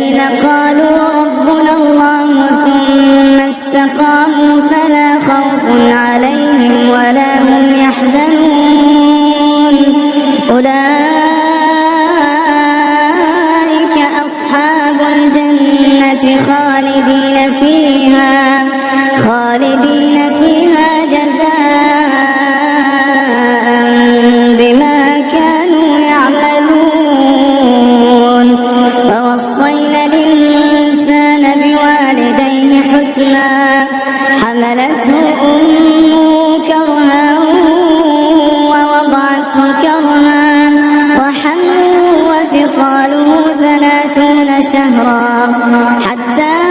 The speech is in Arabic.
الذين قالوا ربنا الله ثم استقاموا فلا خوف عليهم ولا هم يحزنون أولئك أصحاب الجنة خالدين فيها جزاء بما كانوا يعملون ووصينا الإنسان بوالديه حسنا حملته أمه كرها ووضعته كرها وحمله وفصاله 30 شهرا حتى